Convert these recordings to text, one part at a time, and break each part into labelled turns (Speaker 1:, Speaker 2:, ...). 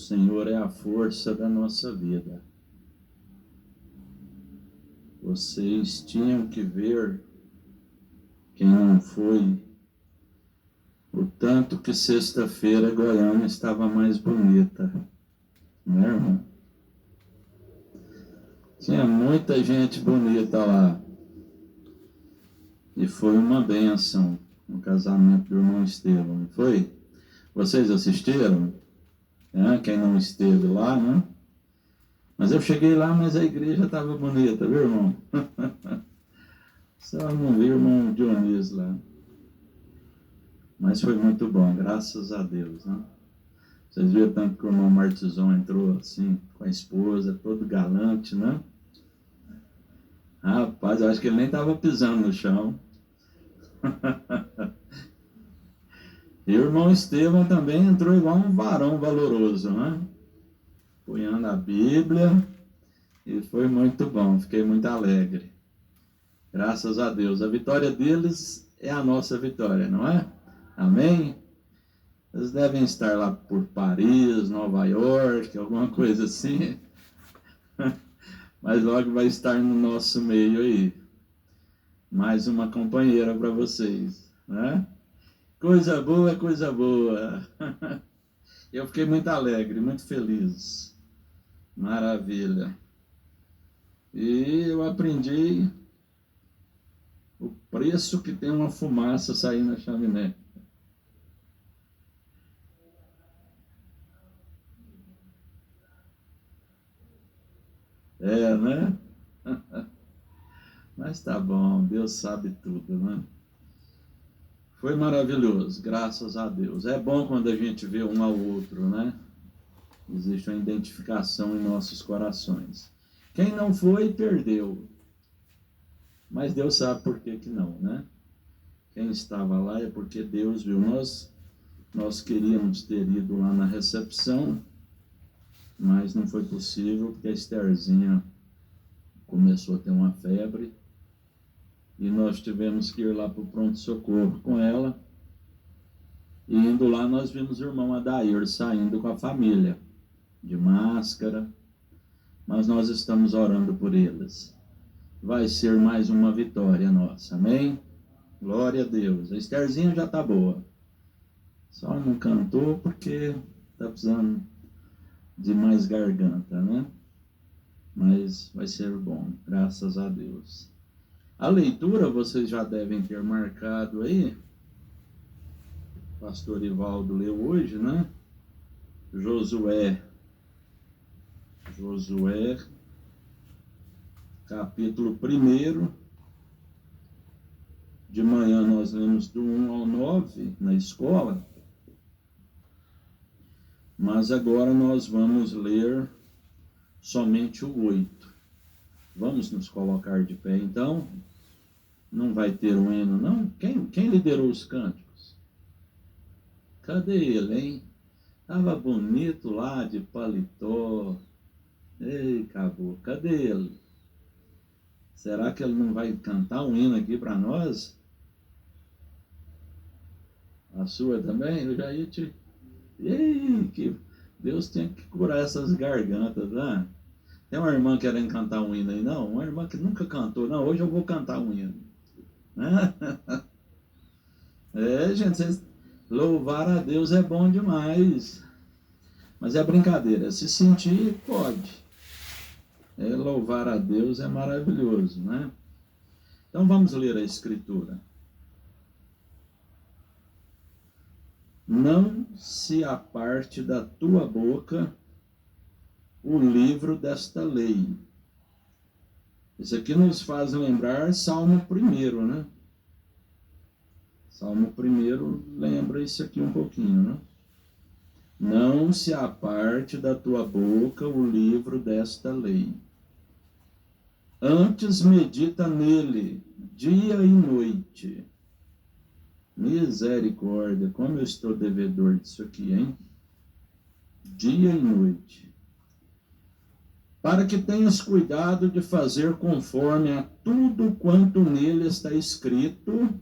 Speaker 1: Senhor é a força da nossa vida. Vocês tinham que ver, quem não foi, o tanto que sexta-feira Goiânia estava mais bonita, né, irmão? Tinha muita gente bonita lá. E foi uma bênção no casamento do irmão Estevão, não foi? Vocês assistiram? Quem não esteve lá, né? Mas eu cheguei lá, mas a igreja estava bonita, viu, irmão? Só não vi o irmão Dionísio lá. Mas foi muito bom, graças a Deus, né? Vocês viram tanto que o irmão Martizão entrou assim, com a esposa, todo galante, né? Rapaz, eu acho que ele nem estava pisando no chão. E o irmão Estevão também entrou igual um varão valoroso, né? Punhando a Bíblia, e foi muito bom, fiquei muito alegre. Graças a Deus. A vitória deles é a nossa vitória, não é? Amém? Eles devem estar lá por Paris, Nova York, alguma coisa assim. Mas logo vai estar no nosso meio aí. Mais uma companheira para vocês, né? Coisa boa, coisa boa. Eu fiquei muito alegre, muito feliz. Maravilha. E eu aprendi o preço que tem uma fumaça saindo na chaminé. Né? Mas tá bom, Deus sabe tudo, né? Foi maravilhoso, graças a Deus. É bom quando a gente vê um ao outro, né? Existe uma identificação em nossos corações. Quem não foi, perdeu. Mas Deus sabe por que não, né? Quem estava lá é porque Deus viu. Nós queríamos ter ido lá na recepção, mas não foi possível, porque a Estherzinha começou a ter uma febre, e nós tivemos que ir lá para o pronto-socorro com ela, e indo lá nós vimos o irmão Adair saindo com a família, de máscara, mas nós estamos orando por eles. Vai ser mais uma vitória nossa, amém? Glória a Deus. A Estherzinha já está boa, só não cantou porque está precisando de mais garganta, né? Mas vai ser bom, graças a Deus. A leitura vocês já devem ter marcado aí. O pastor Ivaldo leu hoje, né? Josué, capítulo 1. De manhã nós lemos do 1 ao 9 na escola. Mas agora nós vamos ler somente o 8. Vamos nos colocar de pé, então. Não vai ter um hino, não? Quem liderou os cânticos? Cadê ele, hein? Tava bonito lá, de paletó. Ei, acabou. Cadê ele? Será que ele não vai cantar um hino aqui para nós? A sua também? Eu já ia te... Ei, que Deus tem que curar essas gargantas, né? Tem uma irmã querendo cantar um hino aí, não? Uma irmã que nunca cantou. Não, hoje eu vou cantar um hino. Gente, vocês... louvar a Deus é bom demais. Mas é brincadeira. Se sentir, pode. Louvar a Deus é maravilhoso, né? Então vamos ler a Escritura. Não se aparte da tua boca o livro desta lei. Isso aqui nos faz lembrar Salmo 1, né? Salmo 1 lembra isso aqui um pouquinho, né? Não se aparte da tua boca o livro desta lei. Antes medita nele, dia e noite. Misericórdia, como eu estou devedor disso aqui, hein? Dia e noite. Para que tenhas cuidado de fazer conforme a tudo quanto nele está escrito,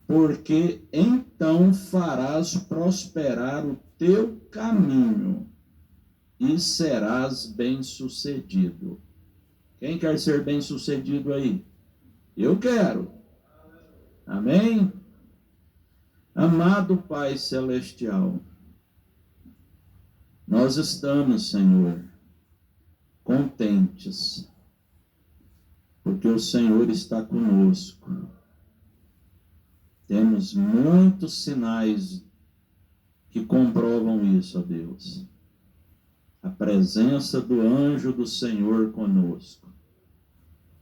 Speaker 1: porque então farás prosperar o teu caminho e serás bem-sucedido. Quem quer ser bem-sucedido aí? Eu quero. Amém? Amado Pai Celestial, nós estamos, Senhor, contentes, porque o Senhor está conosco. Temos muitos sinais que comprovam isso, ó Deus. A presença do anjo do Senhor conosco,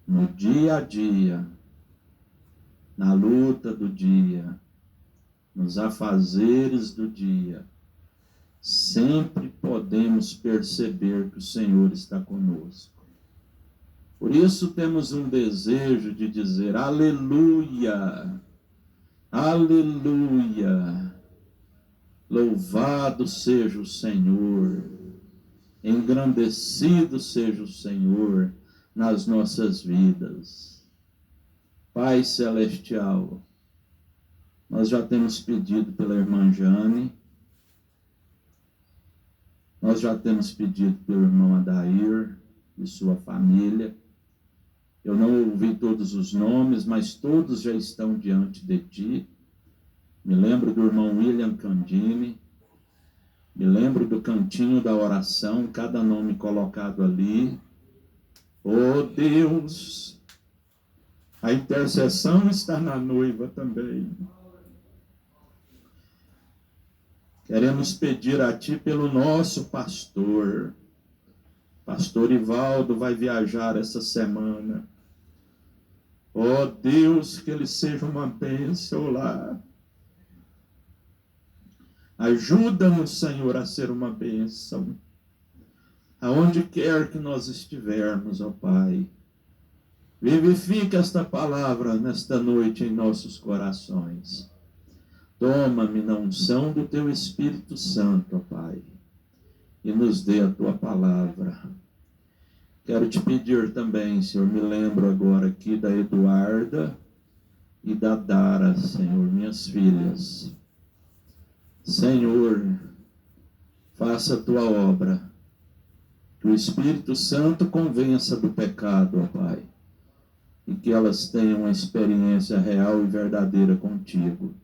Speaker 1: no dia a dia, na luta do dia, nos afazeres do dia, sempre podemos perceber que o Senhor está conosco. Por isso temos um desejo de dizer aleluia, aleluia, louvado seja o Senhor, engrandecido seja o Senhor nas nossas vidas. Pai Celestial, nós já temos pedido pela irmã Jane, nós já temos pedido pelo irmão Adair e sua família. Eu não ouvi todos os nomes, mas todos já estão diante de ti. Me lembro do irmão William Candini, me lembro do cantinho da oração, cada nome colocado ali. Oh Deus, a intercessão está na noiva também. Queremos pedir a ti pelo nosso pastor. Pastor Ivaldo vai viajar essa semana. Oh Deus, que ele seja uma bênção lá. Ajuda-nos, Senhor, a ser uma bênção. Aonde quer que nós estivermos, ó Pai. Vivifica esta palavra nesta noite em nossos corações. Toma-me na unção do teu Espírito Santo, ó Pai, e nos dê a tua palavra. Quero te pedir também, Senhor, me lembro agora aqui da Eduarda e da Dara, Senhor, minhas filhas. Senhor, faça a tua obra, que o Espírito Santo convença do pecado, ó Pai, e que elas tenham uma experiência real e verdadeira contigo.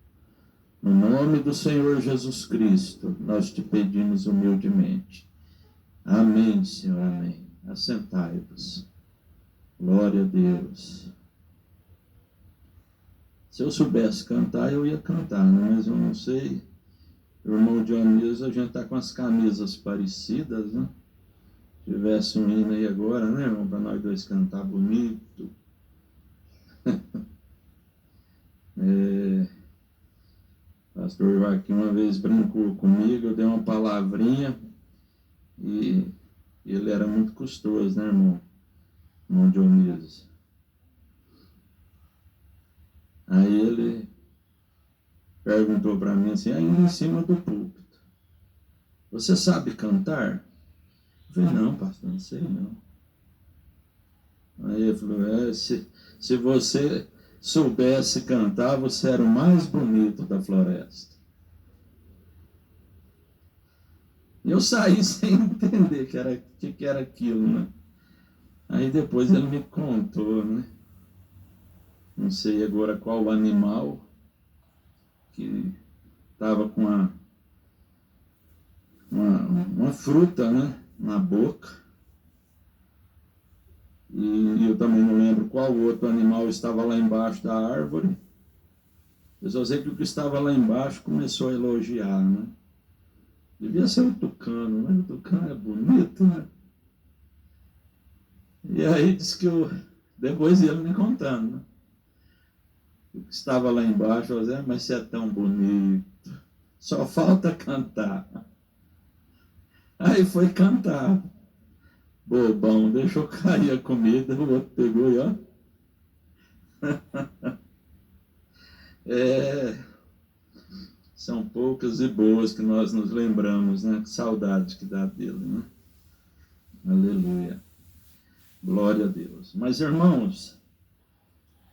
Speaker 1: No nome do Senhor Jesus Cristo, nós te pedimos humildemente. Amém, Senhor, amém. Assentai-vos. Glória a Deus. Se eu soubesse cantar, eu ia cantar, né? Mas eu não sei. O irmão Dionísio, a gente está com as camisas parecidas, né? Se tivesse um hino aí agora, né, irmão? Para nós dois cantar bonito. Pastor Joaquim uma vez brincou comigo, eu dei uma palavrinha e ele era muito custoso, né, irmão? Irmão Dionísio. Aí ele perguntou para mim assim, aí em cima do púlpito, você sabe cantar? Eu falei, não, pastor, não sei não. Aí ele falou, se você soubesse cantar, você era o mais bonito da floresta. E eu saí sem entender que era aquilo, né? Aí depois ele me contou, né? Não sei agora qual animal que estava com uma fruta, né, na boca. E eu também não lembro qual outro animal estava lá embaixo da árvore. Eu só sei que o que estava lá embaixo começou a elogiar, né? Devia ser o tucano, né? O tucano é bonito, né? E aí disse que depois ele me contando, né? O que estava lá embaixo, eu disse, mas você é tão bonito, só falta cantar. Aí foi cantar. Bobão, deixou cair a comida, o outro pegou e ó. São poucas e boas que nós nos lembramos, né? Que saudade que dá dele, né? Aleluia. Glória a Deus. Mas, irmãos,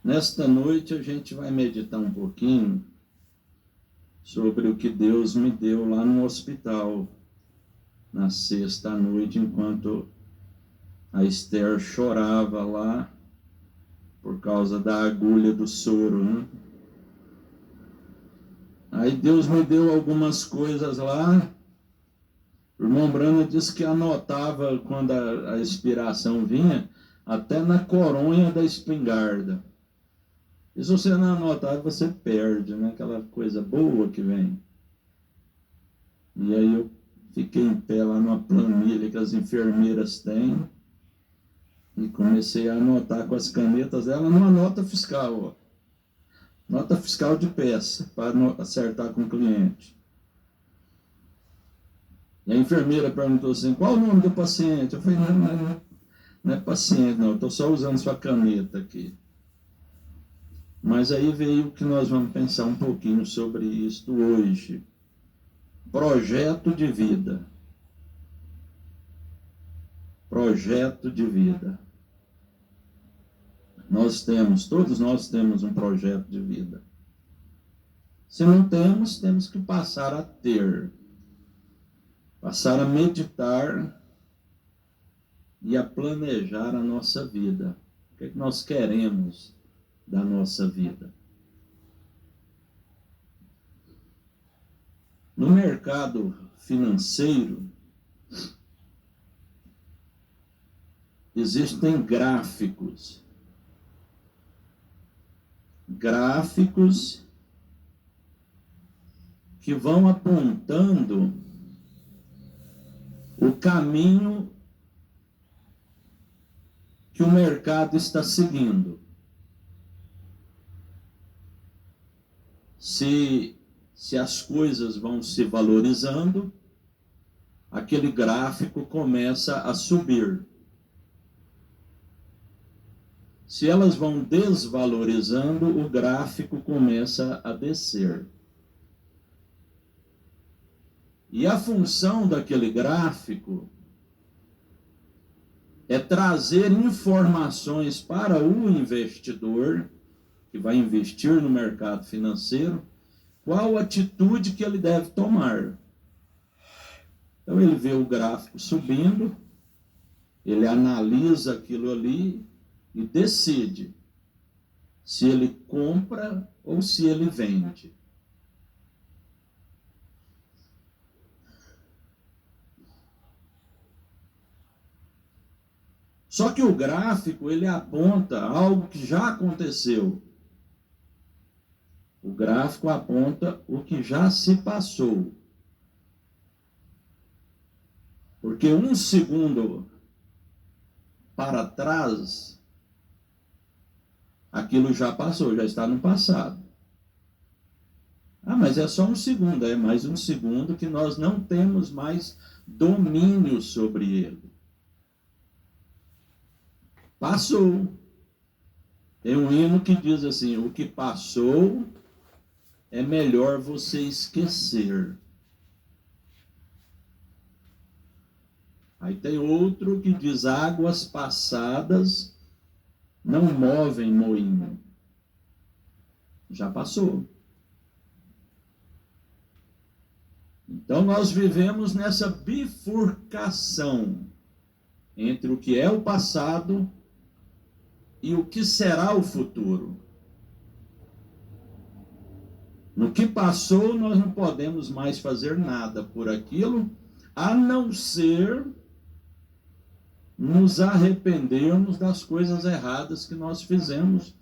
Speaker 1: nesta noite a gente vai meditar um pouquinho sobre o que Deus me deu lá no hospital, na sexta à noite, enquanto a Esther chorava lá por causa da agulha do soro, né? Aí Deus me deu algumas coisas lá. O irmão Brana disse que anotava quando a inspiração vinha, até na coronha da espingarda. E se você não anotar, você perde, né? Aquela coisa boa que vem. E aí eu fiquei em pé lá numa planilha que as enfermeiras têm e comecei a anotar com as canetas dela numa nota fiscal, ó. Nota fiscal de peça, para acertar com o cliente. E a enfermeira perguntou assim, qual o nome do paciente? Eu falei, não é paciente, não, estou só usando sua caneta aqui. Mas aí veio que nós vamos pensar um pouquinho sobre isso hoje. Projeto de vida. Projeto de vida. Todos nós temos um projeto de vida. Se não temos, temos que passar a ter. Passar a meditar e a planejar a nossa vida. O que é que nós queremos da nossa vida? No mercado financeiro, existem gráficos. Gráficos que vão apontando o caminho que o mercado está seguindo. Se as coisas vão se valorizando, aquele gráfico começa a subir. Se elas vão desvalorizando, o gráfico começa a descer. E a função daquele gráfico é trazer informações para o investidor que vai investir no mercado financeiro, qual atitude que ele deve tomar. Então ele vê o gráfico subindo, ele analisa aquilo ali e decide se ele compra ou se ele vende. Só que o gráfico, ele aponta algo que já aconteceu. O gráfico aponta o que já se passou. Porque um segundo para trás, aquilo já passou, já está no passado. Ah, mas é só um segundo, é mais um segundo que nós não temos mais domínio sobre ele. Passou. Tem um hino que diz assim, o que passou é melhor você esquecer. Aí tem outro que diz, águas passadas não movem moinho. Já passou. Então nós vivemos nessa bifurcação entre o que é o passado e o que será o futuro. No que passou, nós não podemos mais fazer nada por aquilo, a não ser nos arrependermos das coisas erradas que nós fizemos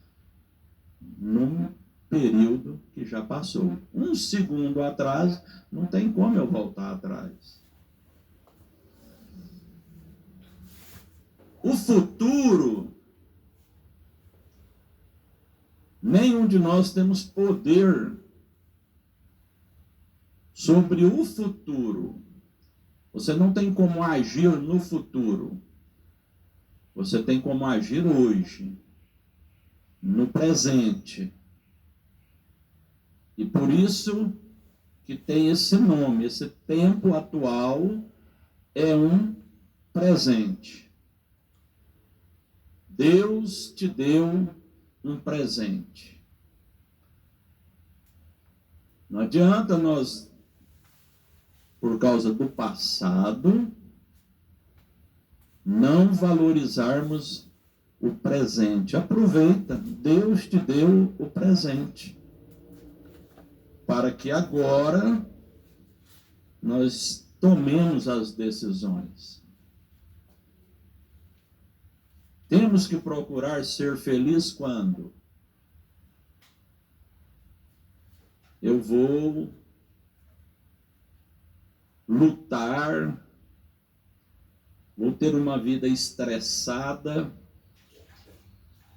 Speaker 1: num período que já passou. Um segundo atrás, não tem como eu voltar atrás. O futuro, nenhum de nós temos poder sobre o futuro. Você não tem como agir no futuro. Você tem como agir hoje, no presente. E por isso que tem esse nome, esse tempo atual é um presente. Deus te deu um presente. Não adianta nós por causa do passado, não valorizarmos o presente. Aproveita, Deus te deu o presente, para que agora nós tomemos as decisões. Temos que procurar ser feliz quando? Eu vou lutar, vou ter uma vida estressada,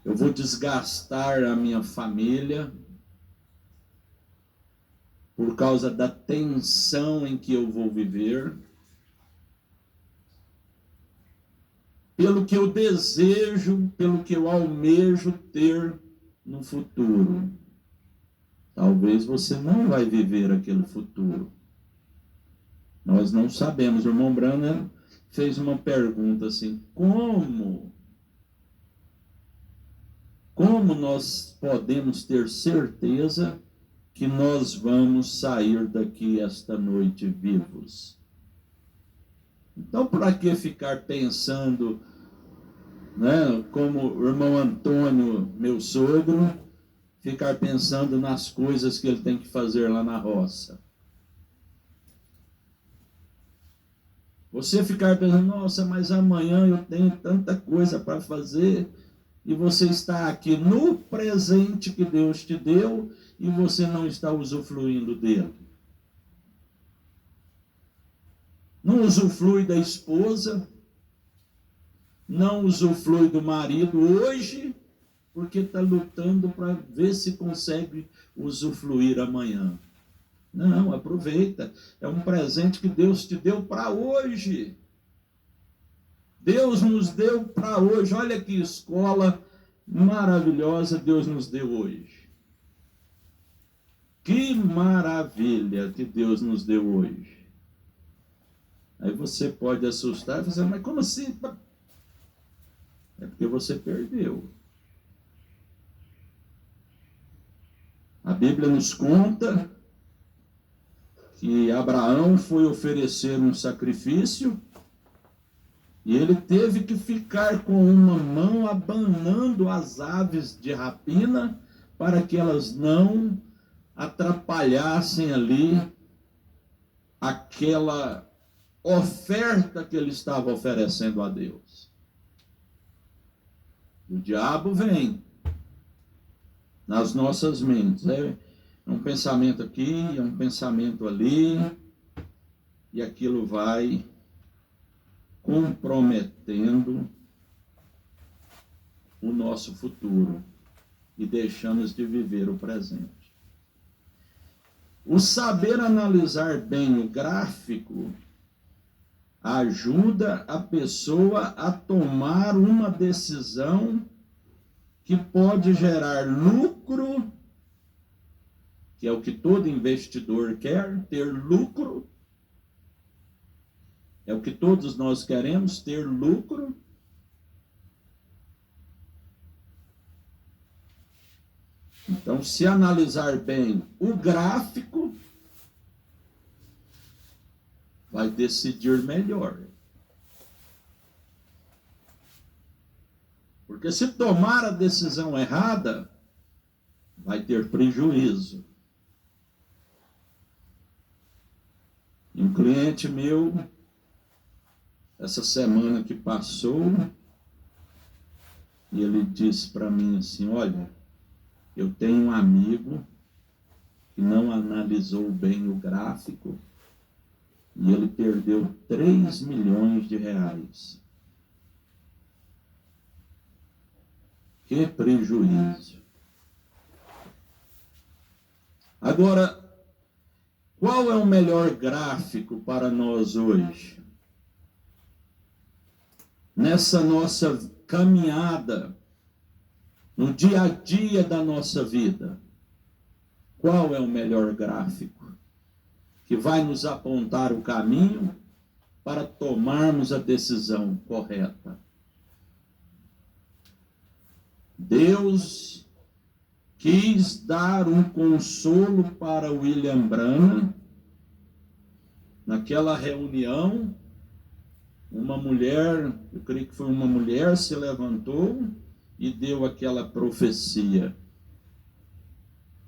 Speaker 1: eu vou desgastar a minha família por causa da tensão em que eu vou viver, pelo que eu desejo, pelo que eu almejo ter no futuro. Talvez você não vai viver aquele futuro. Nós não sabemos. O irmão Branham fez uma pergunta assim: como nós podemos ter certeza que nós vamos sair daqui esta noite vivos? Então, para que ficar pensando, né, como o irmão Antônio, meu sogro, ficar pensando nas coisas que ele tem que fazer lá na roça? Você ficar pensando, nossa, mas amanhã eu tenho tanta coisa para fazer, e você está aqui no presente que Deus te deu e você não está usufruindo dele. Não usufrui da esposa, não usufrui do marido hoje, porque está lutando para ver se consegue usufruir amanhã. Não, aproveita. É um presente que Deus te deu para hoje. Deus nos deu para hoje. Olha que escola maravilhosa Deus nos deu hoje. Que maravilha que Deus nos deu hoje. Aí você pode assustar e dizer, mas como assim? É porque você perdeu. A Bíblia nos conta que Abraão foi oferecer um sacrifício e ele teve que ficar com uma mão abanando as aves de rapina para que elas não atrapalhassem ali aquela oferta que ele estava oferecendo a Deus. O diabo vem nas nossas mentes. É um pensamento aqui, é um pensamento ali, e aquilo vai comprometendo o nosso futuro e deixamos de viver o presente. O saber analisar bem o gráfico ajuda a pessoa a tomar uma decisão que pode gerar lucro, que é o que todo investidor quer, ter lucro. É o que todos nós queremos, ter lucro. Então, se analisar bem o gráfico, vai decidir melhor. Porque se tomar a decisão errada, vai ter prejuízo. E um cliente meu, essa semana que passou, e ele disse para mim assim, olha, eu tenho um amigo que não analisou bem o gráfico e ele perdeu 3 milhões de reais. Que prejuízo. Agora, qual é o melhor gráfico para nós hoje? Nessa nossa caminhada, no dia a dia da nossa vida, qual é o melhor gráfico que vai nos apontar o caminho para tomarmos a decisão correta? Deus quis dar um consolo para William Branham naquela reunião, uma mulher, eu creio que foi uma mulher, se levantou e deu aquela profecia.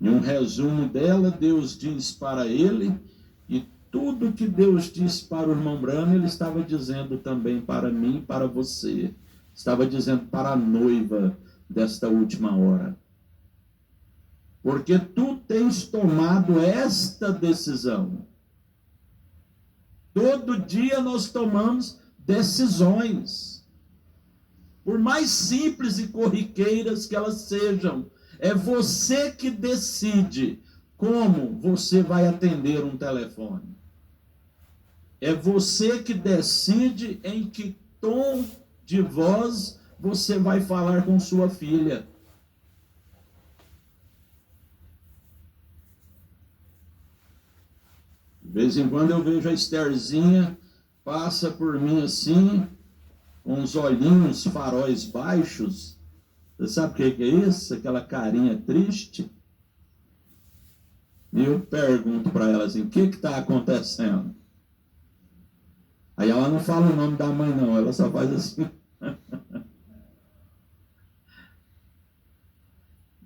Speaker 1: Em um resumo dela, Deus diz para ele, e tudo que Deus disse para o irmão Branham, ele estava dizendo também para mim e para você. Estava dizendo para a noiva desta última hora. Porque tu tens tomado esta decisão. Todo dia nós tomamos decisões. Por mais simples e corriqueiras que elas sejam, é você que decide como você vai atender um telefone. É você que decide em que tom de voz você vai falar com sua filha. De vez em quando eu vejo a Estherzinha, passa por mim assim, com os olhinhos, faróis baixos. Você sabe o que é isso? Aquela carinha triste. E eu pergunto para ela assim, o que está acontecendo? Aí ela não fala o nome da mãe não, ela só faz assim.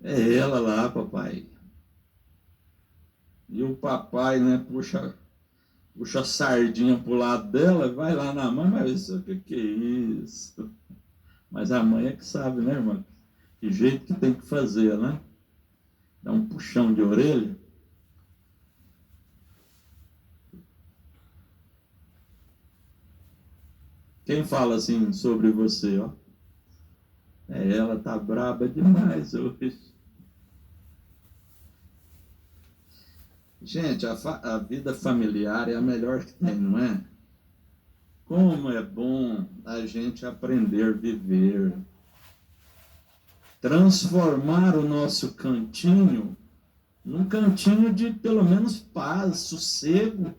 Speaker 1: É ela lá, papai. E o papai, né, puxa a sardinha pro lado dela, vai lá na mãe, mas o que é isso? Mas a mãe é que sabe, né, irmã? Que jeito que tem que fazer, né? Dá um puxão de orelha. Quem fala assim sobre você, ó? Ela tá braba demais hoje. Gente, a vida familiar é a melhor que tem, não é? Como é bom a gente aprender a viver. Transformar o nosso cantinho num cantinho de pelo menos paz, sossego.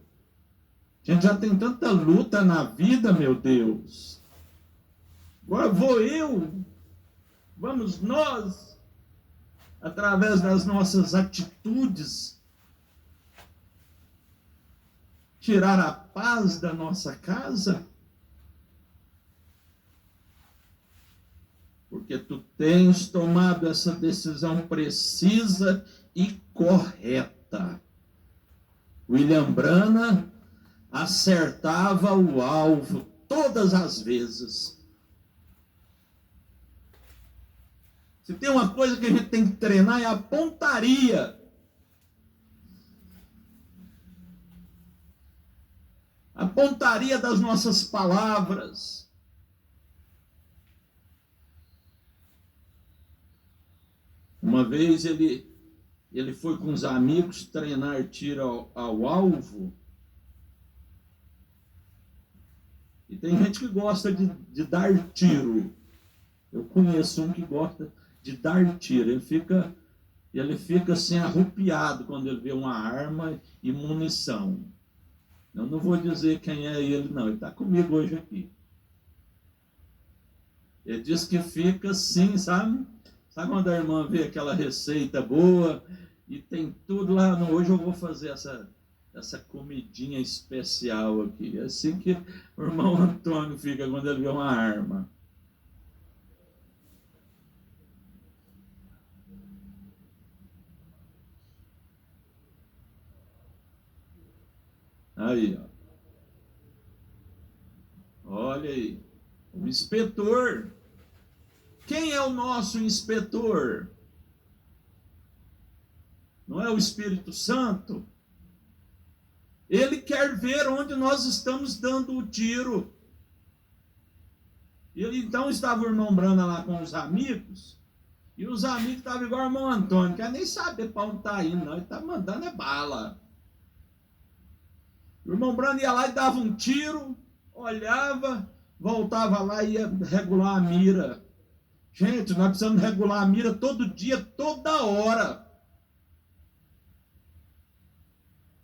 Speaker 1: A gente já tem tanta luta na vida, meu Deus. Agora vamos nós, através das nossas atitudes, tirar a paz da nossa casa? Porque tu tens tomado essa decisão precisa e correta. William Branham acertava o alvo todas as vezes. Se tem uma coisa que a gente tem que treinar é a pontaria. A pontaria das nossas palavras. Uma vez ele foi com os amigos treinar tiro ao alvo. E tem gente que gosta de dar tiro. Eu conheço um que gosta de dar tiro. Ele fica assim arrupiado quando ele vê uma arma e munição. Eu não vou dizer quem é ele, não. Ele está comigo hoje aqui. Ele diz que fica assim, sabe? Sabe quando a irmã vê aquela receita boa e tem tudo lá? Não, hoje eu vou fazer essa comidinha especial aqui. É assim que o irmão Antônio fica quando ele vê uma arma. Aí, ó. Olha aí. O inspetor. Quem é o nosso inspetor? Não é o Espírito Santo? Ele quer ver onde nós estamos dando o tiro. E então estava o irmão Branham lá com os amigos, e os amigos estavam igual o irmão Antônio, que nem saber para onde está indo, não. Ele está mandando bala. O irmão Branham ia lá e dava um tiro, olhava, voltava lá e ia regular a mira. Gente, nós precisamos regular a mira todo dia, toda hora.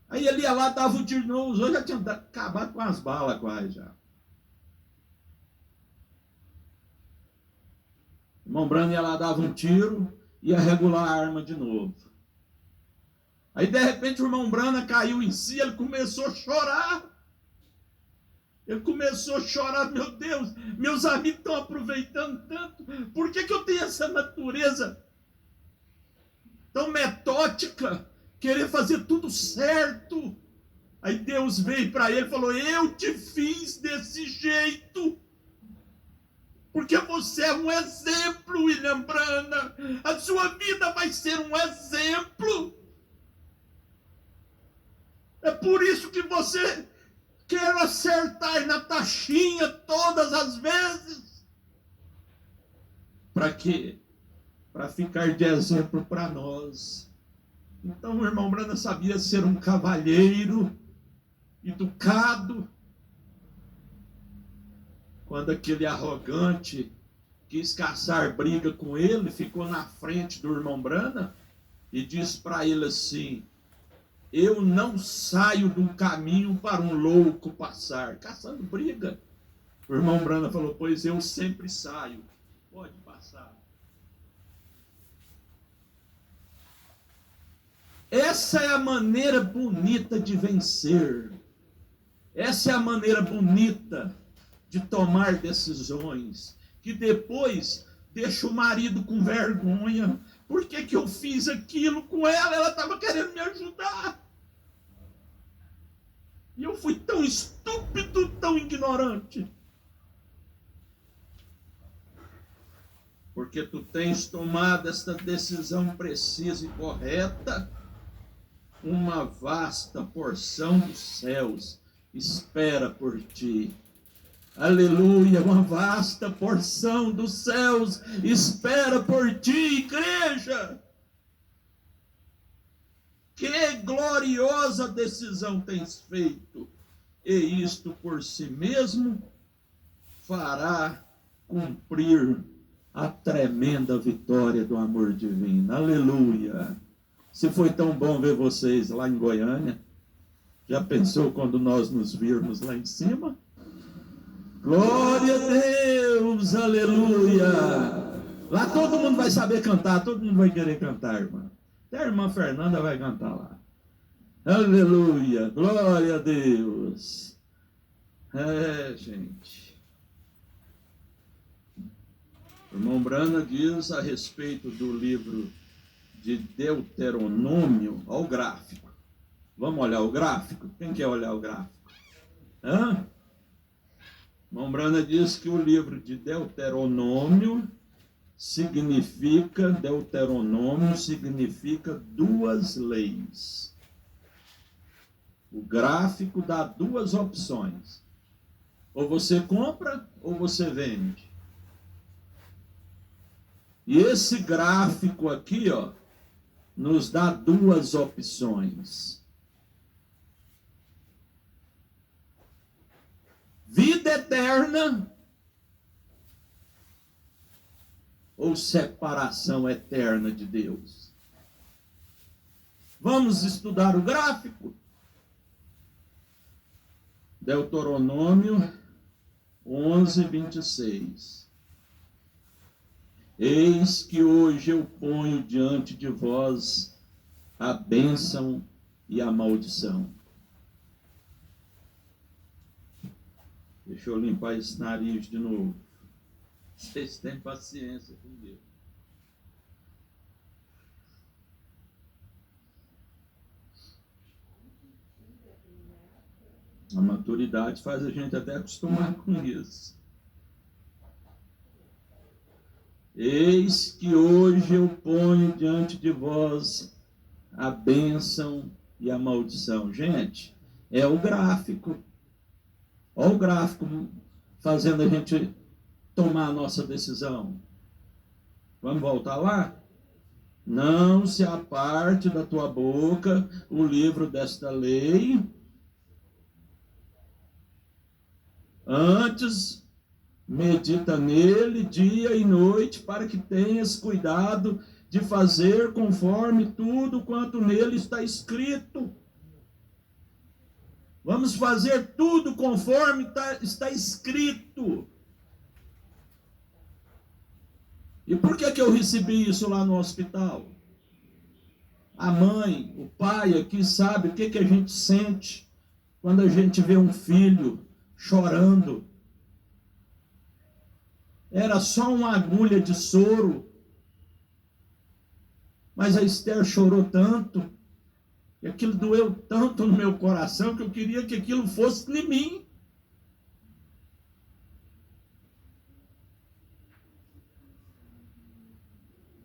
Speaker 1: Aí ele ia lá, dava um tiro, não usou, já tinha acabado com as balas quase já. O irmão Branham ia lá, dava um tiro, ia regular a arma de novo. Aí de repente o irmão Branham caiu em si, ele começou a chorar. Ele começou a chorar, meu Deus, meus amigos estão aproveitando tanto, por que eu tenho essa natureza tão metódica, querer fazer tudo certo? Aí Deus veio para ele e falou, eu te fiz desse jeito, porque você é um exemplo, William Branham, a sua vida vai ser um exemplo. É por isso que você quer acertar na taxinha todas as vezes. Para quê? Para ficar de exemplo para nós. Então o irmão Branham sabia ser um cavalheiro, educado. Quando aquele arrogante quis caçar briga com ele, ficou na frente do irmão Branham e disse para ele assim, eu não saio de um caminho para um louco passar, caçando briga. O irmão Branham falou, pois eu sempre saio, pode passar. Essa é a maneira bonita de vencer. Essa é a maneira bonita de tomar decisões, que depois deixa o marido com vergonha. Por que eu fiz aquilo com ela? Ela estava querendo me ajudar. E eu fui tão estúpido, tão ignorante. Porque tu tens tomado esta decisão precisa e correta, uma vasta porção dos céus espera por ti. Aleluia, uma vasta porção dos céus espera por ti, igreja. Que gloriosa decisão tens feito, e isto por si mesmo fará cumprir a tremenda vitória do amor divino. Aleluia. Se foi tão bom ver vocês lá em Goiânia, já pensou quando nós nos virmos lá em cima? Glória a Deus, aleluia. Lá todo mundo vai saber cantar, todo mundo vai querer cantar, irmã. Até a irmã Fernanda vai cantar lá. Aleluia, glória a Deus. Gente. O irmão Branham diz a respeito do livro de Deuteronômio, olha o gráfico. Vamos olhar o gráfico? Quem quer olhar o gráfico? Hã? O irmão Branham diz que o livro de Deuteronômio significa duas leis. O gráfico dá duas opções. Ou você compra ou você vende. E esse gráfico aqui, ó, nos dá duas opções. Vida eterna ou separação eterna de Deus? Vamos estudar o gráfico? Deuteronômio 11, 26. Eis que hoje eu ponho diante de vós a bênção e a maldição. Deixa eu limpar esse nariz de novo. Vocês têm paciência com Deus. A maturidade faz a gente até acostumar com isso. Eis que hoje eu ponho diante de vós a bênção e a maldição. Gente, é o gráfico. Olha o gráfico fazendo a gente tomar a nossa decisão. Vamos voltar lá? Não se aparte da tua boca o livro desta lei. Antes, medita nele dia e noite, para que tenhas cuidado de fazer conforme tudo quanto nele está escrito. Vamos fazer tudo conforme está escrito. E por que eu recebi isso lá no hospital? A mãe, o pai aqui sabe o que a gente sente quando a gente vê um filho chorando. Era só uma agulha de soro. Mas a Esther chorou tanto, e aquilo doeu tanto no meu coração, que eu queria que aquilo fosse em mim.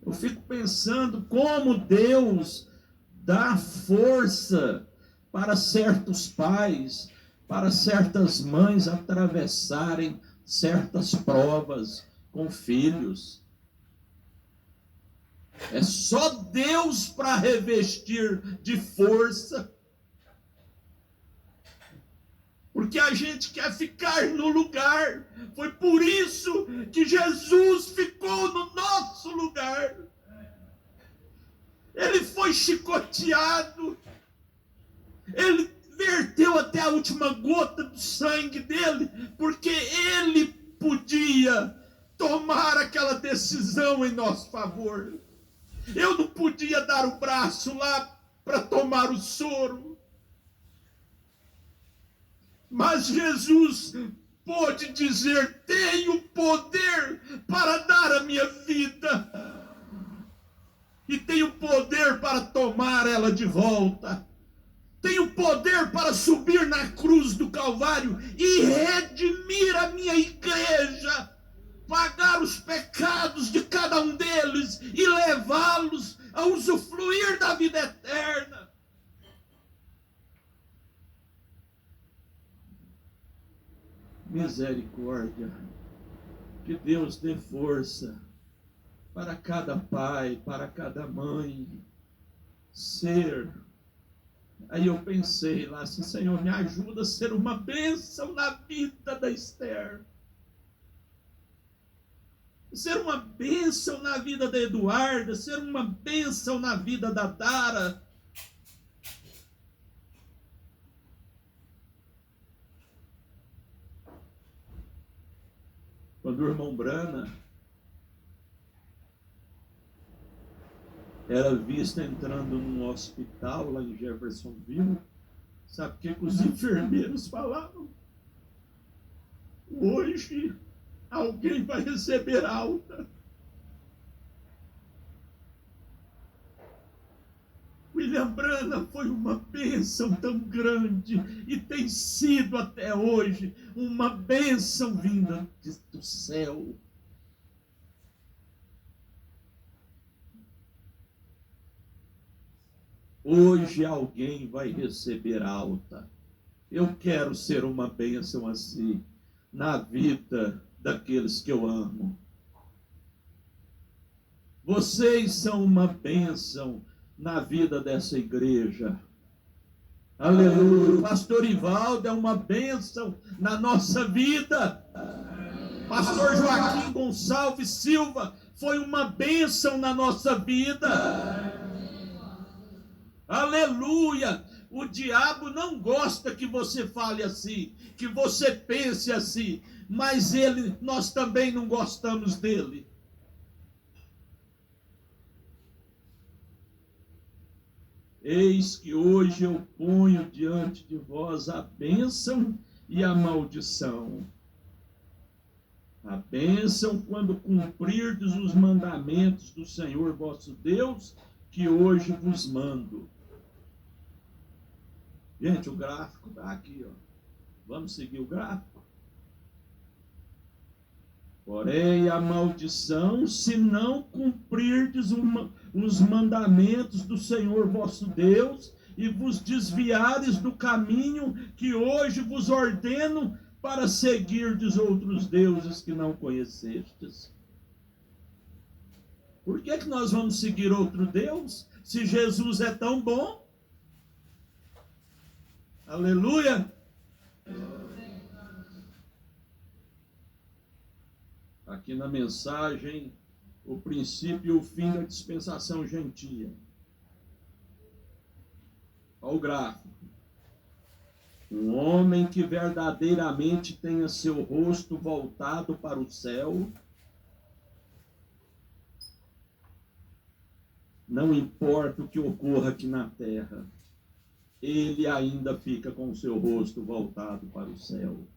Speaker 1: Eu fico pensando como Deus dá força para certos pais, para certas mães atravessarem certas provas com filhos. É só Deus para revestir de força. Porque a gente quer ficar no lugar. Foi por isso que Jesus ficou no nosso lugar. Ele foi chicoteado. Ele verteu até a última gota do sangue dele, porque ele podia tomar aquela decisão em nosso favor. Eu não podia dar o braço lá para tomar o soro. Mas Jesus pôde dizer: tenho poder para dar a minha vida. E tenho poder para tomar ela de volta. Tenho poder para subir na cruz do Calvário e redimir a minha igreja. Pagar os pecados de cada um deles e levá-los a usufruir da vida eterna. Misericórdia. Que Deus dê força para cada pai, para cada mãe ser. Aí eu pensei lá assim: Senhor, me ajuda a ser uma bênção na vida da Esther. Ser uma bênção na vida da Eduarda, ser uma bênção na vida da Dara. Quando o irmão Brana era visto entrando num hospital lá em Jeffersonville, sabe o que os enfermeiros falavam? Hoje alguém vai receber alta. William Brana foi uma bênção tão grande e tem sido até hoje uma bênção vinda do céu. Hoje alguém vai receber alta. Eu quero ser uma bênção assim na vida daqueles que eu amo. Vocês são uma bênção na vida dessa igreja. Aleluia. Pastor Ivaldo é uma bênção na nossa vida. Pastor Joaquim Gonçalves Silva foi uma bênção na nossa vida. Aleluia. O diabo não gosta que você fale assim, que você pense assim, mas nós também não gostamos dele. Eis que hoje eu ponho diante de vós a bênção e a maldição. A bênção quando cumprirdes os mandamentos do Senhor vosso Deus, que hoje vos mando. Gente, o gráfico está aqui, ó. Vamos seguir o gráfico? Porém, a maldição, se não cumprirdes os mandamentos do Senhor vosso Deus, e vos desviares do caminho que hoje vos ordeno, para seguirdes outros deuses que não conhecestes. Por que nós vamos seguir outro Deus, se Jesus é tão bom? Aleluia! Aqui na mensagem, o princípio e o fim da dispensação gentia. Olha o gráfico. Um homem que verdadeiramente tenha seu rosto voltado para o céu, não importa o que ocorra aqui na terra, ele ainda fica com o seu rosto voltado para o céu.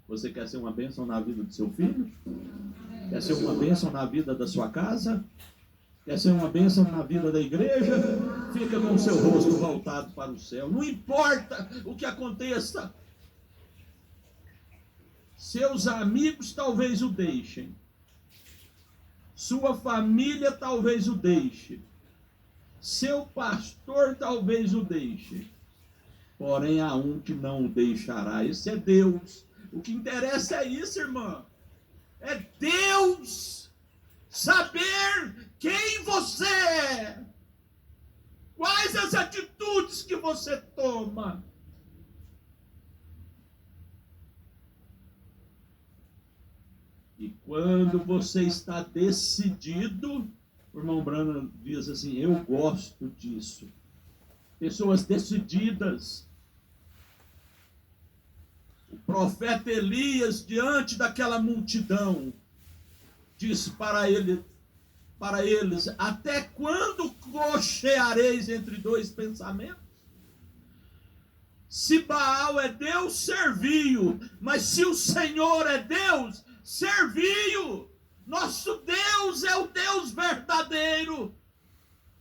Speaker 1: Você quer ser uma bênção na vida do seu filho? Quer ser uma bênção na vida da sua casa? Quer ser uma bênção na vida da igreja? Fica com o seu rosto voltado para o céu. Não importa o que aconteça. Seus amigos talvez o deixem. Sua família talvez o deixe. Seu pastor talvez o deixe. Porém, há um que não o deixará. Esse é Deus. O que interessa é isso, irmã. É Deus saber quem você é. Quais as atitudes que você toma. E quando você está decidido, o irmão Branham diz assim, eu gosto disso. Pessoas decididas. O profeta Elias, diante daquela multidão, disse para eles, até quando cocheareis entre dois pensamentos? Se Baal é Deus, serviu. Mas se o Senhor é Deus, serviu. Nosso Deus é o Deus verdadeiro.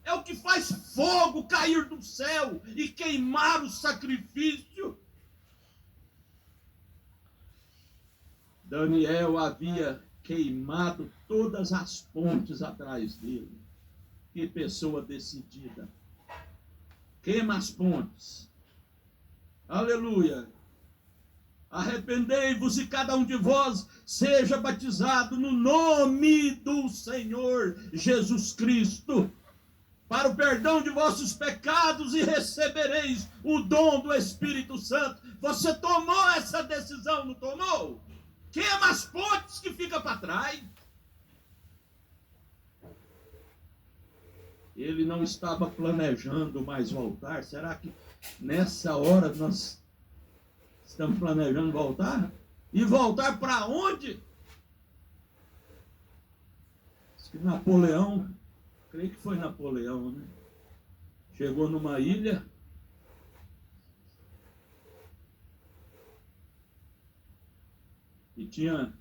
Speaker 1: É o que faz fogo cair do céu e queimar o sacrifício. Daniel havia queimado todas as pontes atrás dele. Que pessoa decidida. Queima as pontes. Aleluia. Arrependei-vos e cada um de vós seja batizado no nome do Senhor Jesus Cristo, para o perdão de vossos pecados, e recebereis o dom do Espírito Santo. Você tomou essa decisão, não tomou? Queima as pontes que fica para trás. Ele não estava planejando mais voltar. Será que nessa hora nós estamos planejando voltar? E voltar para onde? Diz que Napoleão, creio que foi Napoleão, né? Chegou numa ilha. E tinha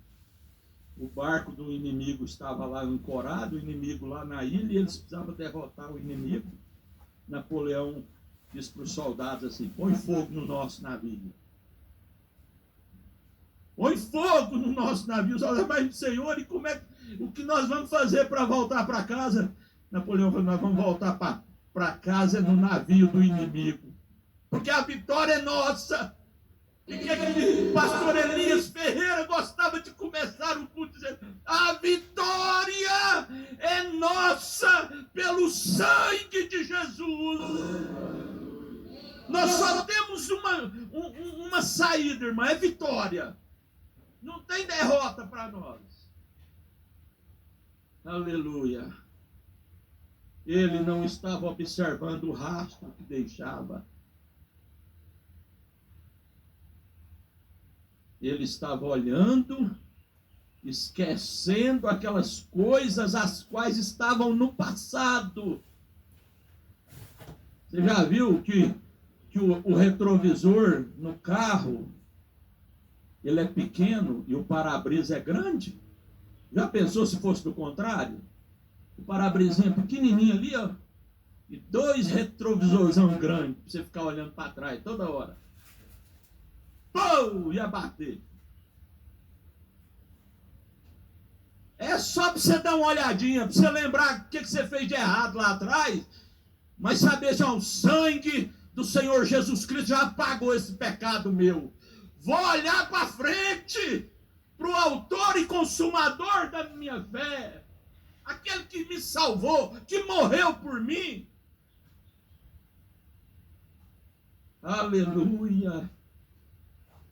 Speaker 1: o barco do inimigo, estava lá ancorado, o inimigo lá na ilha, e eles precisavam derrotar o inimigo. Napoleão disse para os soldados assim, põe fogo no nosso navio. Põe fogo no nosso navio. Os soldados, mas Senhor, e como é, o que nós vamos fazer para voltar para casa? Napoleão falou, nós vamos voltar para casa no navio do inimigo. Porque a vitória é nossa. E que aquele pastor Elias Ferreira gostava de começar o culto dizendo, a vitória é nossa pelo sangue de Jesus. Nós só temos uma saída, irmã, é vitória. Não tem derrota para nós. Aleluia. Ele não estava observando o rastro que deixava. Ele estava olhando, esquecendo aquelas coisas as quais estavam no passado. Você já viu que o retrovisor no carro, ele é pequeno e o para-brisa é grande? Já pensou se fosse do contrário? O para-brisinho é pequenininho ali, ó, e dois retrovisorzão grandes, para você ficar olhando para trás toda hora. Pô, ia bater. É só para você dar uma olhadinha, para você lembrar o que você fez de errado lá atrás, mas saber já o sangue do Senhor Jesus Cristo já apagou esse pecado meu. Vou olhar para frente, para o autor e consumador da minha fé, aquele que me salvou, que morreu por mim. Aleluia.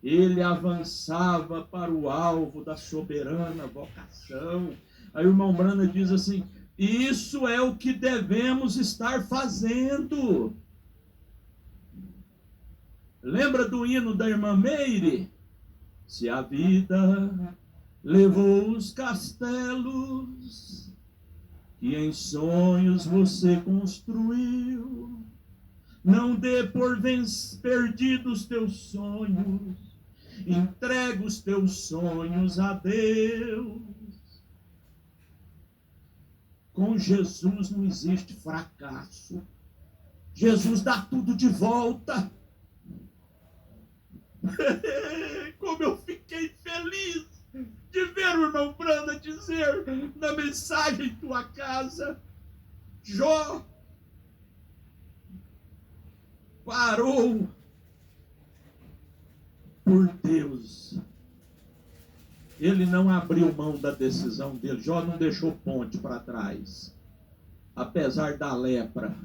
Speaker 1: Ele avançava para o alvo da soberana vocação. Aí o irmão Branham diz assim, isso é o que devemos estar fazendo. Lembra do hino da irmã Meire? Se a vida levou os castelos que em sonhos você construiu, não dê por perdidos teus sonhos Entrega os teus sonhos a Deus. Com Jesus não existe fracasso. Jesus dá tudo de volta. Como eu fiquei feliz de ver o irmão Branda dizer na mensagem em tua casa: Jó parou por Deus. Ele não abriu mão da decisão dele. Jó não deixou ponte para trás. Apesar da lepra,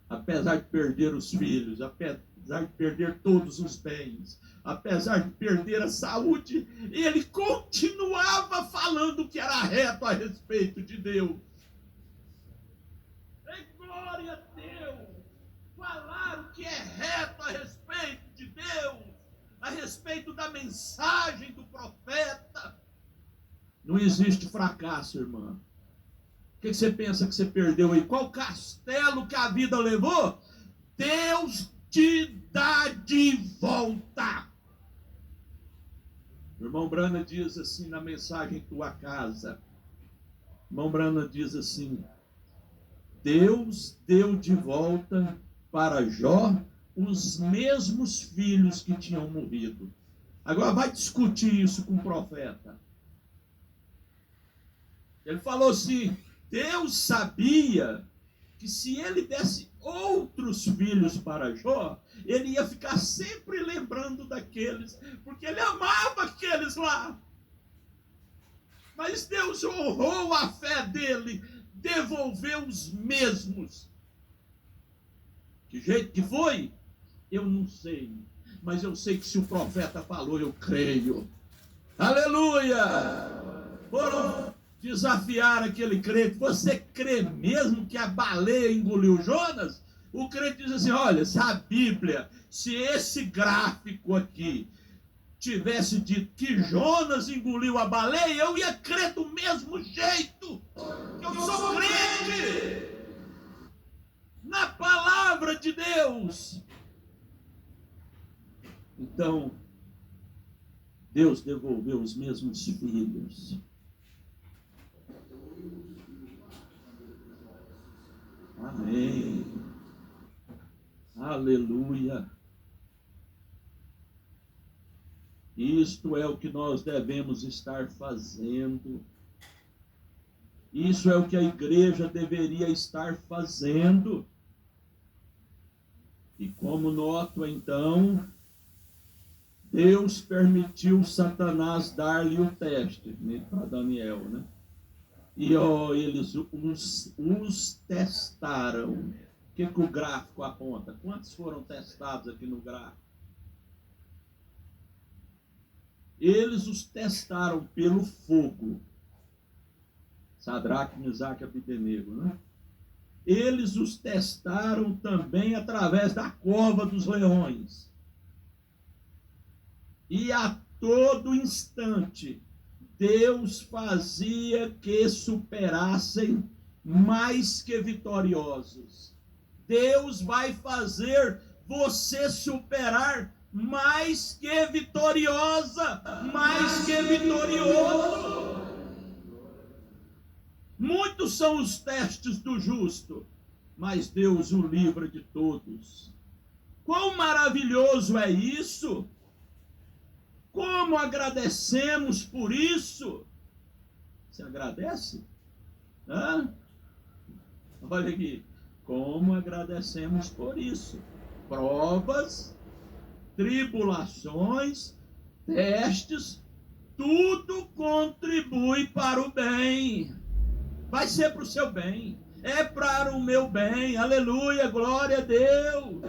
Speaker 1: apesar de perder os filhos, apesar de perder todos os bens, apesar de perder a saúde, ele continuava falando que era reto a respeito de Deus. Glória a Deus! Falar o que é reto a respeito de Deus, a respeito da mensagem do profeta. Não existe fracasso, irmã. O que você pensa que você perdeu aí? Qual castelo que a vida levou? Deus te dá de volta. O irmão Brana diz assim na mensagem Tua Casa. O irmão Brana diz assim: Deus deu de volta para Jó os mesmos filhos que tinham morrido. Agora vai discutir isso com o profeta. Ele falou assim: Deus sabia que se ele desse outros filhos para Jó, ele ia ficar sempre lembrando daqueles, porque ele amava aqueles lá. Mas Deus honrou a fé dele, devolveu os mesmos. Que jeito que foi? Eu não sei. Mas eu sei que se o profeta falou, eu creio. Aleluia! Foram desafiar aquele crente. Você crê mesmo que a baleia engoliu Jonas? O crente diz assim: olha, se a Bíblia, se esse gráfico aqui tivesse dito que Jonas engoliu a baleia, eu ia crer do mesmo jeito. Eu sou crente na palavra de Deus. Então, Deus devolveu os mesmos filhos. Amém. Aleluia. Isto é o que nós devemos estar fazendo. Isso é o que a igreja deveria estar fazendo. E como noto então, Deus permitiu Satanás dar-lhe o teste para Daniel, né? E eles os testaram. O que o gráfico aponta? Quantos foram testados aqui no gráfico? Eles os testaram pelo fogo. Sadraque, Mesaque e Abdenego, né? Eles os testaram também através da cova dos leões. E a todo instante, Deus fazia que superassem mais que vitoriosos. Deus vai fazer você superar mais que vitoriosa, mais que vitorioso. Muitos são os testes do justo, mas Deus o livra de todos. Quão maravilhoso é isso! Como agradecemos por isso? Você agradece? Hã? Olha aqui. Como agradecemos por isso? Provas, tribulações, testes, tudo contribui para o bem. Vai ser para o seu bem. É para o meu bem. Aleluia, glória a Deus.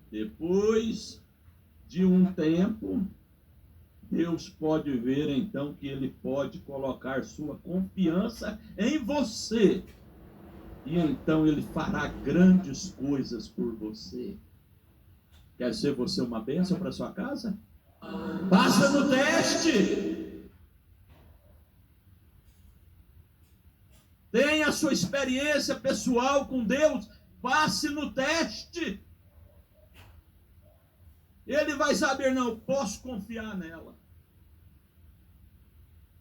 Speaker 1: Depois de um tempo, Deus pode ver então que Ele pode colocar sua confiança em você. E então Ele fará grandes coisas por você. Quer ser você uma bênção para sua casa? Passa no teste. Tenha a sua experiência pessoal com Deus. Passe no teste. Ele vai saber, não, eu posso confiar nela.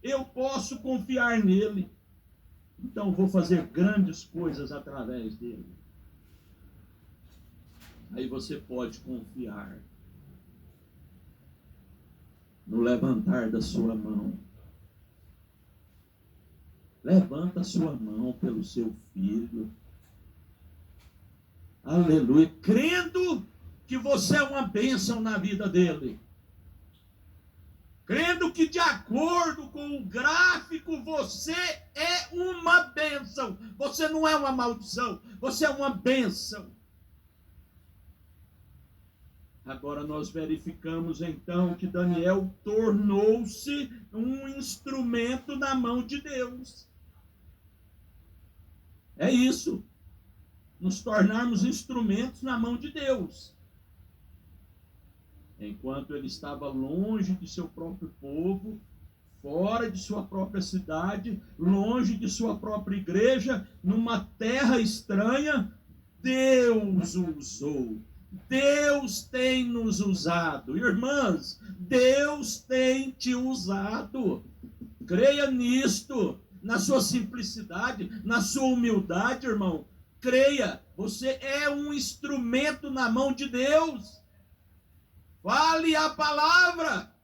Speaker 1: Eu posso confiar nele. Então vou fazer grandes coisas através dele. Aí você pode confiar no levantar da sua mão. Levanta a sua mão pelo seu filho. Aleluia. Crendo que você é uma bênção na vida dele. Crendo que de acordo com o gráfico você é uma bênção. Você não é uma maldição. Você é uma bênção. Agora nós verificamos então que Daniel tornou-se um instrumento na mão de Deus. É isso. Nos tornarmos instrumentos na mão de Deus. Enquanto ele estava longe de seu próprio povo, fora de sua própria cidade, longe de sua própria igreja, numa terra estranha, Deus o usou. Deus tem nos usado. Irmãs, Deus tem te usado. Creia nisto, na sua simplicidade, na sua humildade, irmão. Creia, você é um instrumento na mão de Deus. Fale a palavra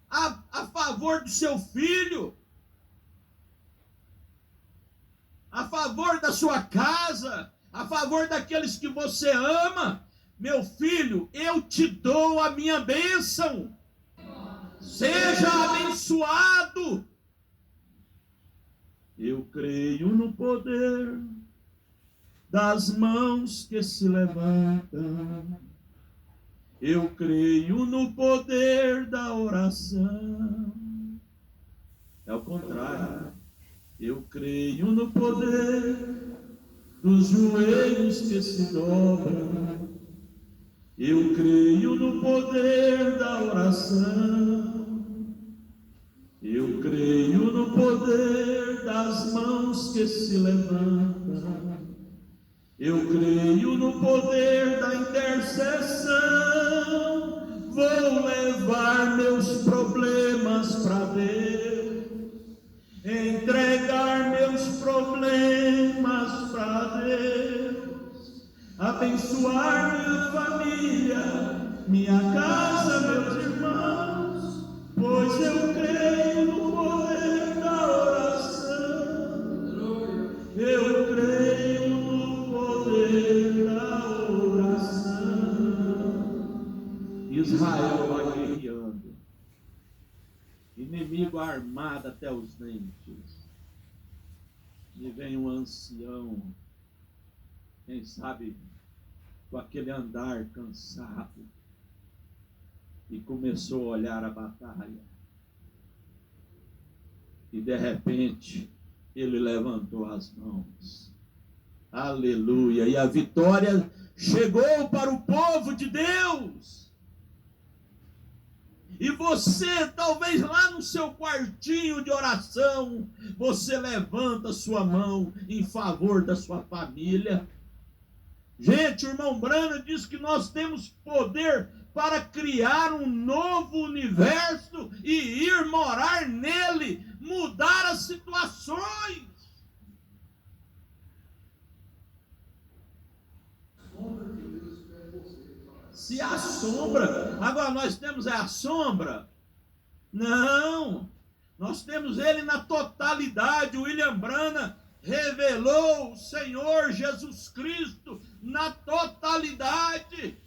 Speaker 1: a favor do seu filho, a favor da sua casa, a favor daqueles que você ama. Meu filho, eu te dou a minha bênção. Seja abençoado. Eu creio no poder das mãos que se levantam. Eu creio no poder da oração. É o contrário. Eu creio no poder dos joelhos que se dobram. Eu creio no poder da oração. Eu creio no poder das mãos que se levantam. Eu creio no poder da intercessão. Vou levar meus problemas para Deus. Entregar meus problemas para Deus. Abençoar minha família, minha casa, meus irmãos. Pois eu creio no poder da oração. Eu creio no poder da oração. Israel vai guerreando. Inimigo armado até os dentes. E vem um ancião, quem sabe com aquele andar cansado, e começou a olhar a batalha. E de repente ele levantou as mãos. Aleluia! E a vitória chegou para o povo de Deus. E você, talvez lá no seu quartinho de oração, você levanta sua mão em favor da sua família. Gente, o irmão Branham diz que nós temos poder para criar um novo universo e ir morar nele, mudar as situações. Se a sombra, agora nós temos a sombra? Não, nós temos ele na totalidade. O William Branham revelou o Senhor Jesus Cristo na totalidade.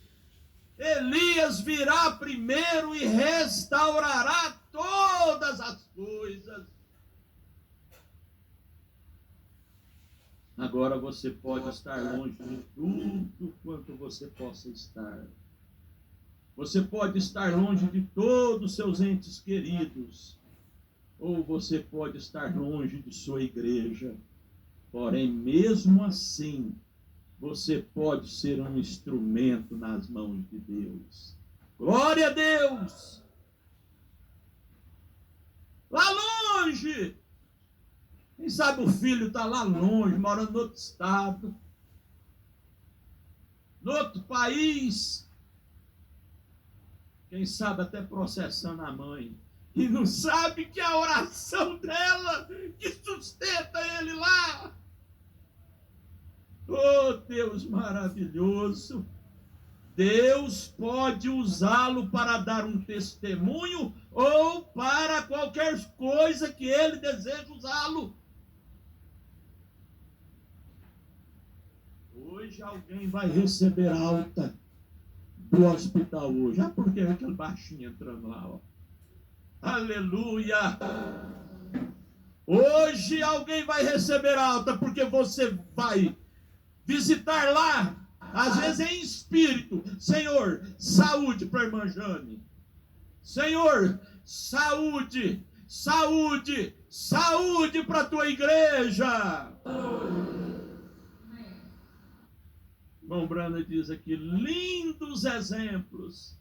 Speaker 1: Elias virá primeiro e restaurará todas as coisas. Agora você pode estar longe de tudo quanto você possa estar. Você pode estar longe de todos os seus entes queridos. Ou você pode estar longe de sua igreja. Porém, mesmo assim, você pode ser um instrumento nas mãos de Deus. Glória a Deus! Lá longe! Quem sabe o filho está lá longe, morando em outro estado, em outro país, Quem sabe até processando a mãe. E não sabe que é a oração dela que sustenta ele lá. Oh, Deus maravilhoso. Deus pode usá-lo para dar um testemunho ou para qualquer coisa que ele deseja usá-lo. Hoje alguém vai receber alta do hospital hoje. Ah, porque é aquele baixinho entrando lá, ó. Aleluia! Hoje alguém vai receber alta porque você vai visitar lá, às vezes em espírito. Senhor, saúde para a irmã Jane. Senhor, saúde, saúde, saúde para a tua igreja. Irmão Brana diz aqui, lindos exemplos.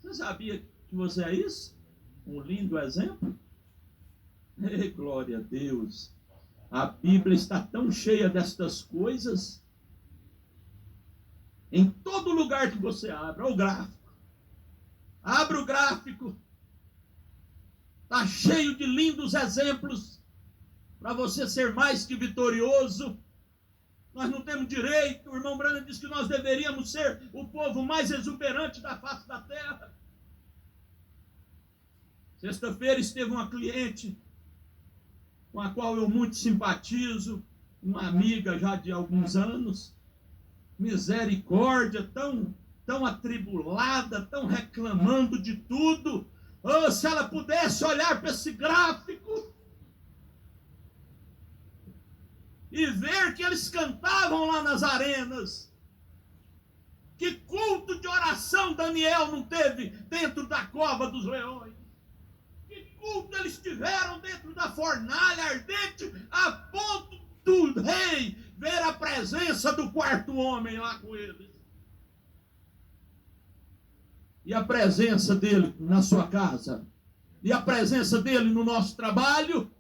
Speaker 1: Você sabia que você é isso? Um lindo exemplo? Ei, glória a Deus. A Bíblia está tão cheia destas coisas. Em todo lugar que você abre, olha o gráfico. Abra o gráfico. Está cheio de lindos exemplos para você ser mais que vitorioso. Nós não temos direito. O irmão Brana diz que nós deveríamos ser o povo mais exuberante da face da terra. Sexta-feira esteve uma cliente com a qual eu muito simpatizo, uma amiga já de alguns anos, misericórdia, tão atribulada, tão reclamando de tudo. Oh, se ela pudesse olhar para esse gráfico e ver que eles cantavam lá nas arenas. Que culto de oração Daniel não teve dentro da cova dos leões? Que culto eles tiveram dentro da fornalha ardente, a ponto do rei ver a presença do quarto homem lá com eles. E a presença dele na sua casa, e a presença dele no nosso trabalho,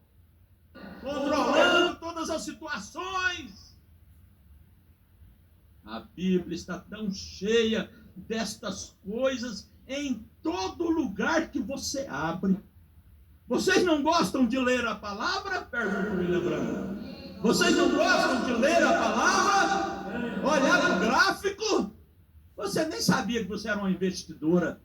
Speaker 1: controlando todas as situações. A Bíblia está tão cheia destas coisas em todo lugar que você abre. Vocês não gostam de ler a palavra? Pergunta o William Branco. Vocês não gostam de ler a palavra? Olhar o gráfico? Você nem sabia que você era uma investidora.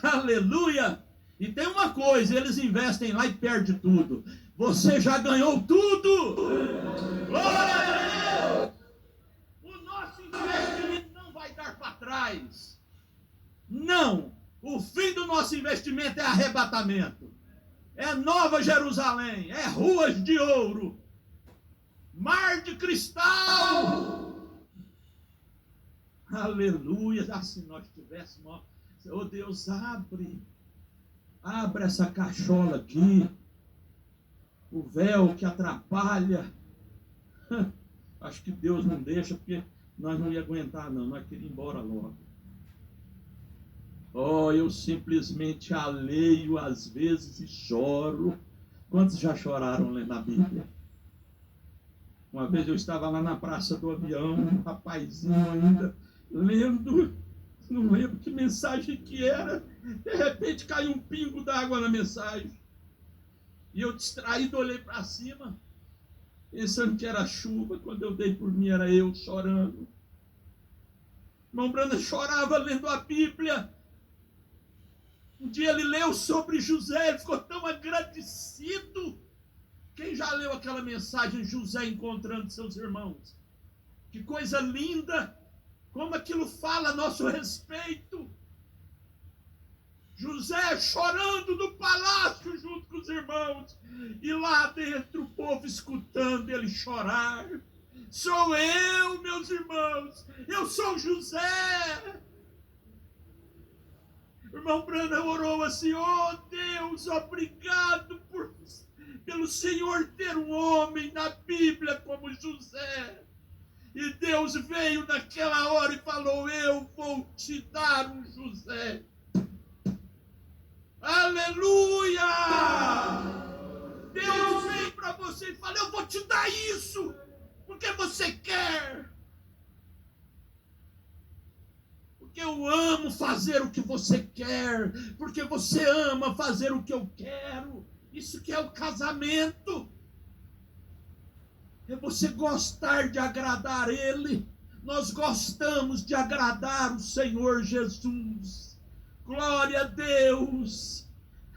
Speaker 1: Aleluia! E tem uma coisa, eles investem lá e perdem tudo. Você já ganhou tudo! Glória a Deus! O nosso investimento não vai dar para trás. Não! O fim do nosso investimento é arrebatamento. É Nova Jerusalém, é ruas de ouro, mar de cristal. Aleluia! Ah, se nós tivéssemos, oh Deus, abre essa cachola aqui, o véu que atrapalha. Acho que Deus não deixa, porque nós não ia aguentar não, nós queríamos ir embora logo. Oh, eu simplesmente aleio às vezes e choro. Quantos já choraram lendo a Bíblia? Uma vez eu estava lá na Praça do Avião, um rapazinho ainda, lendo, não lembro que mensagem que era. De repente caiu um pingo d'água na mensagem. E eu distraído olhei para cima, pensando que era chuva. Quando eu dei por mim era eu chorando. Irmão Brana chorava lendo a Bíblia. Um dia ele leu sobre José, ele ficou tão agradecido. Quem já leu aquela mensagem, José encontrando seus irmãos? Que coisa linda, como aquilo fala a nosso respeito. José chorando no palácio junto com os irmãos, e lá dentro o povo escutando ele chorar. Sou eu, meus irmãos, eu sou José. O irmão Brana orou assim: oh Deus, obrigado pelo Senhor ter um homem na Bíblia como José. E Deus veio naquela hora e falou: eu vou te dar um José. Aleluia! Deus vem para você e fala: eu vou te dar isso, porque você quer. porque eu amo fazer o que você quer, porque você ama fazer o que eu quero. Isso que é o casamento. É você gostar de agradar Ele. Nós gostamos de agradar o Senhor Jesus. Glória a Deus.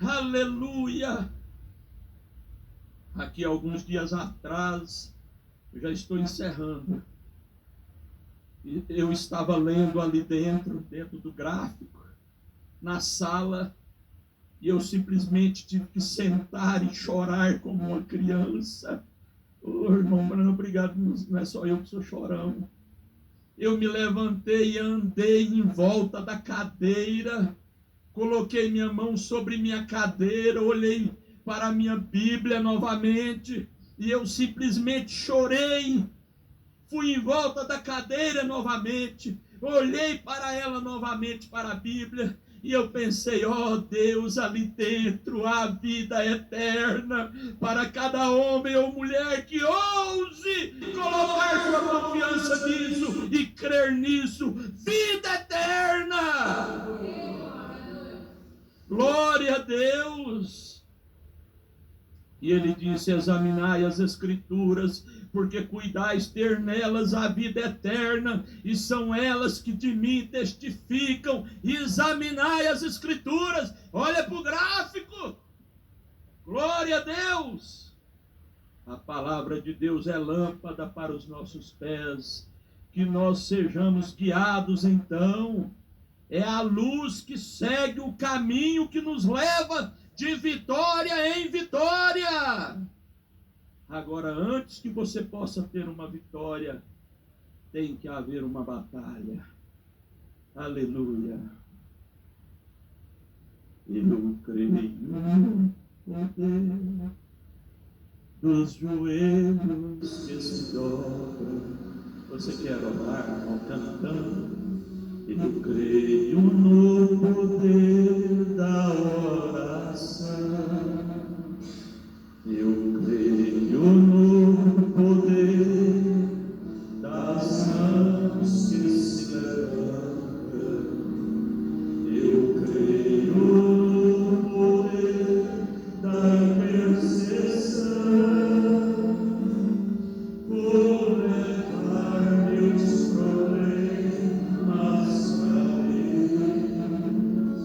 Speaker 1: Aleluia. Aqui alguns dias atrás, eu já estou encerrando, eu estava lendo ali dentro do gráfico, na sala, e eu simplesmente tive que sentar e chorar como uma criança. Oh, irmão, Bruno, obrigado, não é só eu que sou chorão. Eu me levantei e andei em volta da cadeira, coloquei minha mão sobre minha cadeira, olhei para a minha Bíblia novamente, e eu simplesmente chorei. Fui em volta da cadeira novamente, olhei para ela novamente, para a Bíblia, e eu pensei, ó Deus, ali dentro há vida eterna para cada homem ou mulher que ouse colocar sua confiança nisso e crer nisso. Vida eterna! Glória a Deus! E ele disse, examinai as Escrituras, porque cuidais ter nelas a vida eterna, e são elas que de mim testificam. Examinai as Escrituras. Olha para o gráfico. Glória a Deus. A palavra de Deus é lâmpada para os nossos pés. Que nós sejamos guiados então. É a luz que segue o caminho que nos leva de vitória em vitória. Agora, antes que você possa ter uma vitória, tem que haver uma batalha. Aleluia. Eu creio no poder dos joelhos que se dobram. Você quer orar cantando? Eu creio no poder da oração. Eu creio no poder das mãos que se levantam. Eu creio no poder da intercessão. Por levar meus problemas para Deus,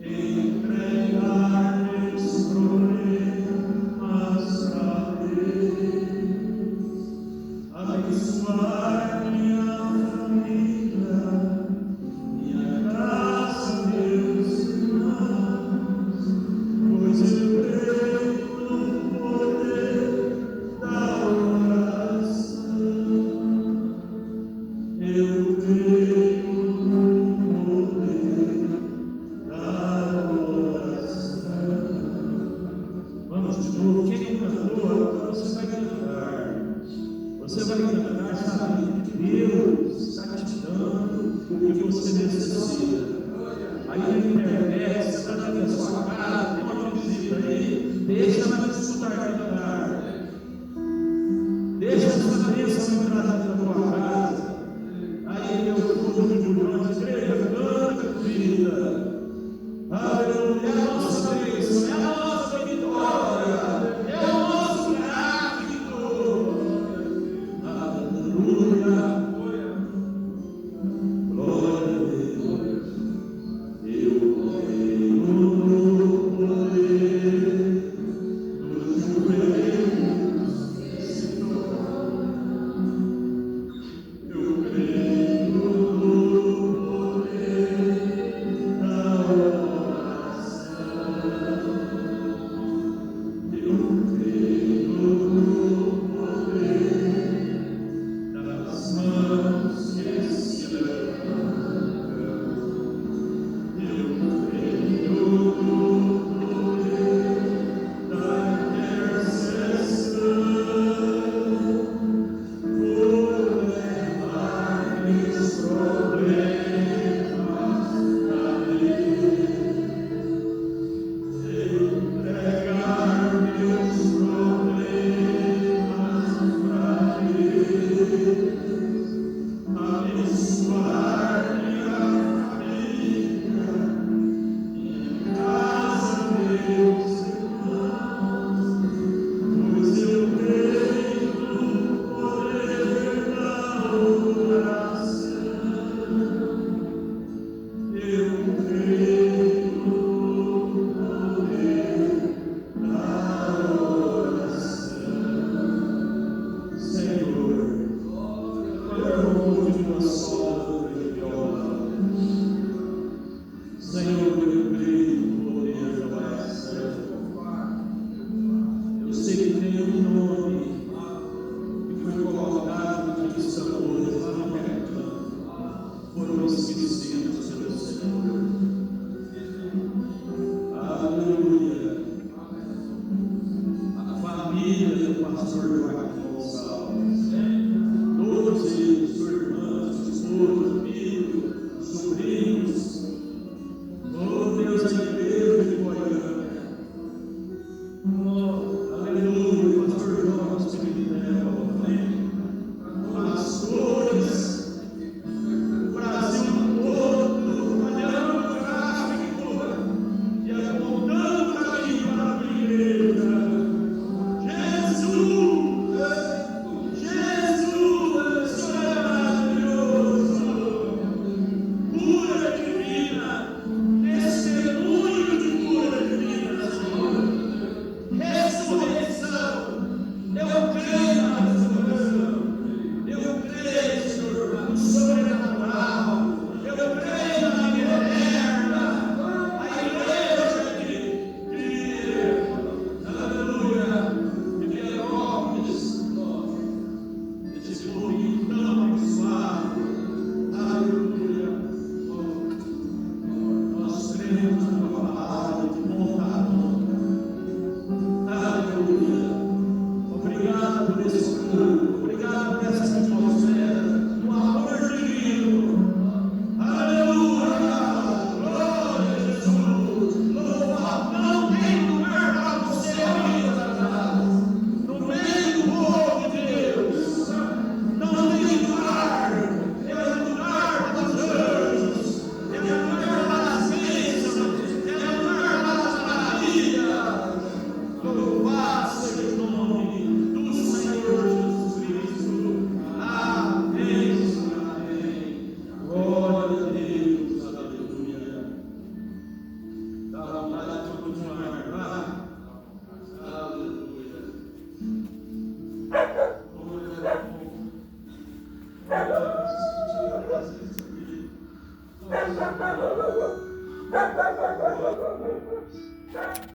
Speaker 1: entregar meus problemas para Deus, abençoar minha família, minha casa, meus irmãos, pois eu creio no poder da oração. Eu creio no poder da oração. Vamos de novo. Quem cantou, você vai cantar. Você vai cantar sabendo que Deus está te dando o que você necessita. Aí na internet, você está na sua casa, tem uma visita aí, deixa ela te escutar cantar. Deixa essa bênção entrar na tua casa. Aí eu estou de Julião, igreja, canta, vida. Aleluia, é a nossa bênção, é a nossa vitória, é o nosso gráfico. Aleluia, glória a Deus. Eu creio no poder dos joelhos que se dobram. Eu creio no poder da oração.